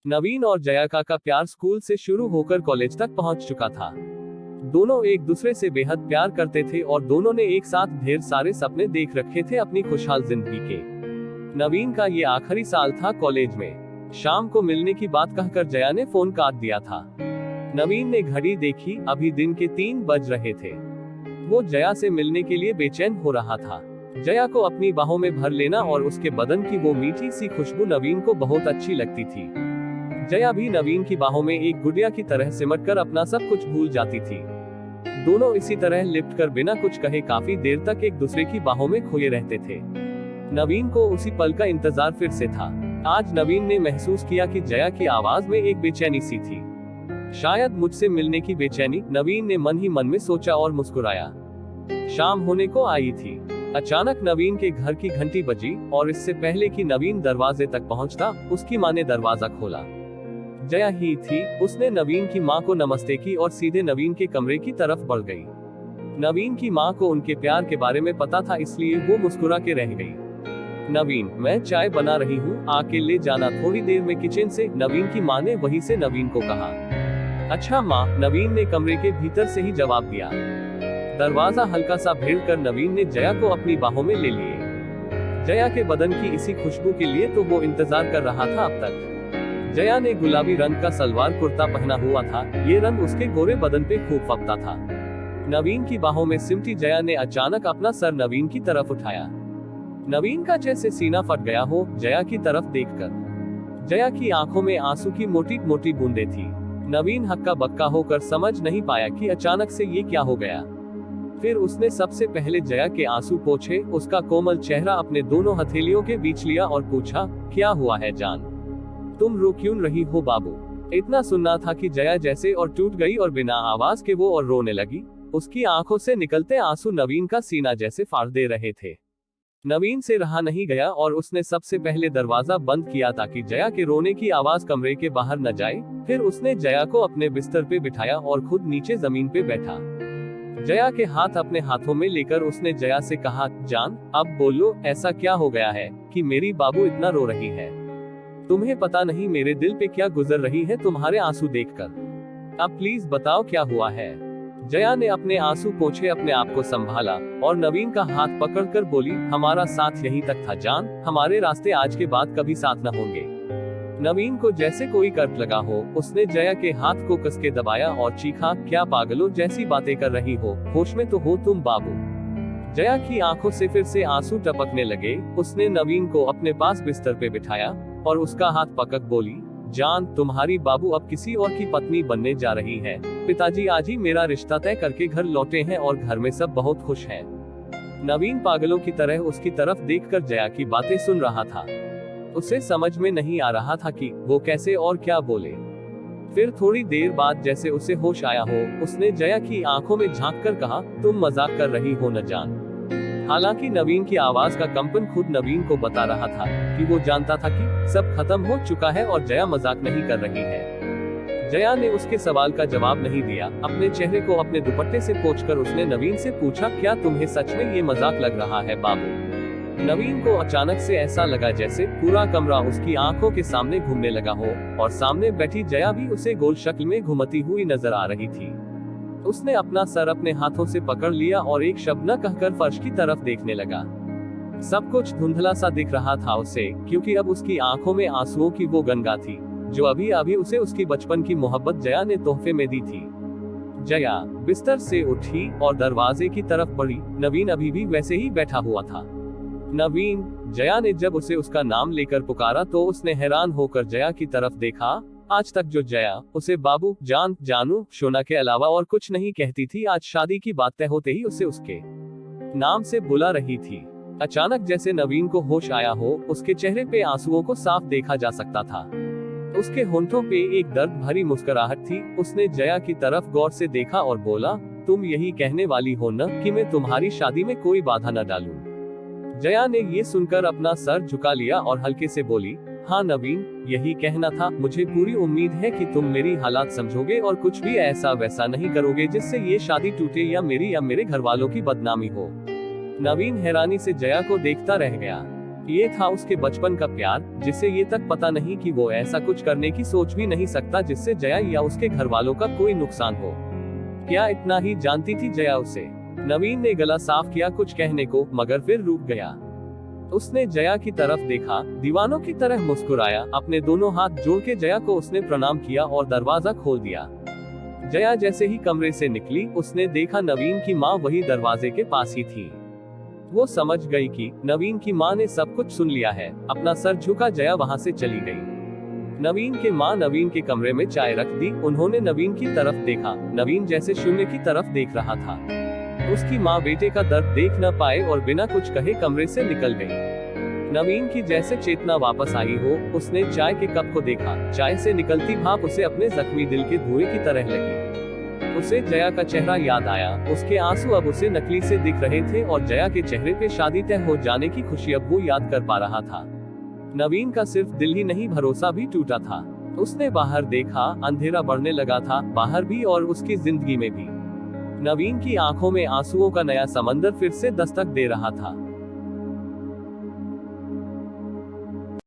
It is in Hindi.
नवीन और जया का प्यार स्कूल से शुरू होकर कॉलेज तक पहुंच चुका था। दोनों एक दूसरे से बेहद प्यार करते थे और दोनों ने एक साथ ढेर सारे सपने देख रखे थे अपनी खुशहाल जिंदगी के। नवीन का ये आखिरी साल था कॉलेज में। शाम को मिलने की बात कहकर जया ने फोन काट दिया था। नवीन ने घड़ी देखी, अभी दिन के 3 बज रहे थे। वो जया से मिलने के लिए बेचैन हो रहा था। जया को अपनी बाहों में भर लेना और उसके बदन की वो मीठी सी खुशबू नवीन को बहुत अच्छी लगती थी। जया भी नवीन की बाहों में एक गुड़िया की तरह सिमटकर अपना सब कुछ भूल जाती थी। दोनों इसी तरह लिपट कर बिना कुछ कहे काफी देर तक एक दूसरे की बाहों में खोए रहते थे। नवीन को उसी पल का इंतजार फिर से था। आज नवीन ने महसूस किया कि जया की आवाज में एक बेचैनी सी थी। शायद मुझसे मिलने की बेचैनी, नवीन ने मन ही मन में सोचा और मुस्कुराया। शाम होने को आई थी। अचानक नवीन के घर की घंटी बजी और इससे पहले कि नवीन दरवाजे तक पहुंचता, उसकी मां ने दरवाजा खोला। जया ही थी। उसने नवीन की मां को नमस्ते की और सीधे नवीन के कमरे की तरफ बढ़ गई। नवीन की मां को उनके प्यार के बारे में पता था, इसलिए वो मुस्कुरा के रह गई। नवीन, मैं चाय बना रही हूँ, आके ले जाना थोड़ी देर में किचन से, नवीन की मां ने वहीं से नवीन को कहा। अच्छा मां, नवीन ने कमरे के भीतर से ही जवाब दिया। दरवाजा हल्का सा भेड़ कर नवीन ने जया को अपनी बाहों में ले लिए। जया के बदन की इसी खुशबू के लिए तो वो इंतजार कर रहा था अब तक। जया ने गुलाबी रंग का सलवार कुर्ता पहना हुआ था। ये रंग उसके गोरे बदन पे खूब फबता था। नवीन की बाहों में सिमटी जया ने अचानक अपना सर नवीन की तरफ उठाया। नवीन का जैसे सीना फट गया हो जया की तरफ देखकर। जया की आंखों में आंसू की मोटी मोटी बूंदें थी। नवीन हक्का बक्का होकर समझ नहीं पाया कि अचानक से ये क्या हो गया। फिर उसने सबसे पहले जया के आंसू पोंछे, उसका कोमल चेहरा अपने दोनों हथेलियों के बीच लिया और पूछा, क्या हुआ है जान, तुम रो क्यों रही हो बाबू। इतना सुनना था कि जया जैसे और टूट गई और बिना आवाज के वो और रोने लगी। उसकी आंखों से निकलते आंसू नवीन का सीना जैसे फाड़ दे रहे थे। नवीन से रहा नहीं गया और उसने सबसे पहले दरवाजा बंद किया ताकि जया के रोने की आवाज कमरे के बाहर न जाए। फिर उसने जया को अपने बिस्तर पे बिठाया और खुद नीचे जमीन पे बैठा। जया के हाथ अपने हाथों में लेकर उसने जया से कहा, जान अब बोलो, ऐसा क्या हो गया है कि मेरी बाबू इतना रो रही है। तुम्हें पता नहीं मेरे दिल पे क्या गुजर रही है तुम्हारे आंसू देखकर। अब प्लीज बताओ क्या हुआ है। जया ने अपने आंसू पोंछे, अपने आप को संभाला और नवीन का हाथ पकड़कर बोली, हमारा साथ यहीं तक था जान, हमारे रास्ते आज के बाद कभी साथ न होंगे। नवीन को जैसे कोई कर्क लगा हो, उसने जया के हाथ को कस के दबाया और चीखा, क्या पागलों जैसी बातें कर रही हो, होश में तो हो तुम बाबू। जया की आंखों से फिर से आंसू टपकने लगे। उसने नवीन को अपने पास बिस्तर पे बिठाया और उसका हाथ पकड़ बोली, जान तुम्हारी बाबू अब किसी और की पत्नी बनने जा रही है। पिताजी आज ही मेरा रिश्ता तय करके घर लौटे हैं और घर में सब बहुत खुश हैं। नवीन पागलों की तरह उसकी तरफ देखकर जया की बातें सुन रहा था। उसे समझ में नहीं आ रहा था कि वो कैसे और क्या बोले। फिर थोड़ी देर बाद जैसे उसे होश आया हो, उसने जया की आंखों में झांक कर कहा, तुम मजाक कर रही हो न जान। हालांकि नवीन की आवाज का कंपन खुद नवीन को बता रहा था कि वो जानता था कि सब खत्म हो चुका है और जया मजाक नहीं कर रही है। जया ने उसके सवाल का जवाब नहीं दिया। अपने चेहरे को अपने दुपट्टे से पोंछकर उसने नवीन से पूछा, क्या तुम्हें सच में ये मजाक लग रहा है बाबू। नवीन को अचानक से ऐसा लगा जैसे पूरा कमरा उसकी आंखों के सामने घूमने लगा हो और सामने बैठी जया भी उसे गोल शक्ल में घुमती हुई नजर आ रही थी। उसने अपना सर अपने हाथों से पकड़ लिया और एक शब्द न कहकर फर्श की तरफ देखने लगा। सब कुछ धुंधला सा दिख रहा था उसे, क्योंकि अब उसकी आंखों में आंसुओं की वो गंगा थी जो अभी अभी उसे उसकी बचपन की मोहब्बत जया ने तोहफे में दी थी। जया बिस्तर से उठी और दरवाजे की तरफ बढ़ी। नवीन अभी भी वैसे ही बैठा हुआ था। नवीन, जया ने जब उसे उसका नाम लेकर पुकारा तो उसने हैरान होकर जया की तरफ देखा। आज तक जो जया उसे बाबू, जान, जानू, शोना के अलावा और कुछ नहीं कहती थी, आज शादी की बात तय होते ही उसे उसके नाम से बुला रही थी। अचानक जैसे नवीन को होश आया हो, उसके चेहरे पे आंसुओं को साफ देखा जा सकता था। उसके होंठों पे एक दर्द भरी मुस्कुराहट थी। उसने जया की तरफ गौर से देखा और बोला, तुम यही कहने वाली हो न कि मैं तुम्हारी शादी में कोई बाधा न डालूं। जया ने ये सुनकर अपना सर झुका लिया और हल्के से बोली, हाँ नवीन, यही कहना था। मुझे पूरी उम्मीद है कि तुम मेरी हालात समझोगे और कुछ भी ऐसा वैसा नहीं करोगे जिससे ये शादी टूटे या मेरे घर वालों की बदनामी हो। नवीन हैरानी से जया को देखता रह गया। ये था उसके बचपन का प्यार, जिसे ये तक पता नहीं कि वो ऐसा कुछ करने की सोच भी नहीं सकता जिससे जया या उसके घर वालों का कोई नुकसान हो। क्या इतना ही जानती थी जया उसे? नवीन ने गला साफ किया कुछ कहने को, मगर फिर रुक गया। उसने जया की तरफ देखा, दीवानों की तरह मुस्कुराया, अपने दोनों हाथ जोड़ के जया को उसने प्रणाम किया और दरवाजा खोल दिया। जया जैसे ही कमरे से निकली, उसने देखा नवीन की माँ वही दरवाजे के पास ही थी। वो समझ गई कि नवीन की माँ ने सब कुछ सुन लिया है। अपना सर झुका जया वहां से चली गई। नवीन के माँ नवीन के कमरे में चाय रख दी। उन्होंने नवीन की तरफ देखा। नवीन जैसे शून्य की तरफ देख रहा था। उसकी माँ बेटे का दर्द देख न पाए और बिना कुछ कहे कमरे से निकल गई। नवीन की जैसे चेतना वापस आई हो, उसने चाय के कप को देखा। चाय से निकलती भाप उसे अपने जख्मी दिल के धुएं की तरह लगी। उसे जया का चेहरा याद आया। उसके आंसू अब उसे नकली से दिख रहे थे और जया के चेहरे पे शादी तय हो जाने की खुशी अब वो याद कर पा रहा था। नवीन का सिर्फ दिल ही नहीं, भरोसा भी टूटा था। उसने बाहर देखा, अंधेरा बढ़ने लगा था, बाहर भी और उसकी जिंदगी में भी। नवीन की आंखों में आंसुओं का नया समंदर फिर से दस्तक दे रहा था।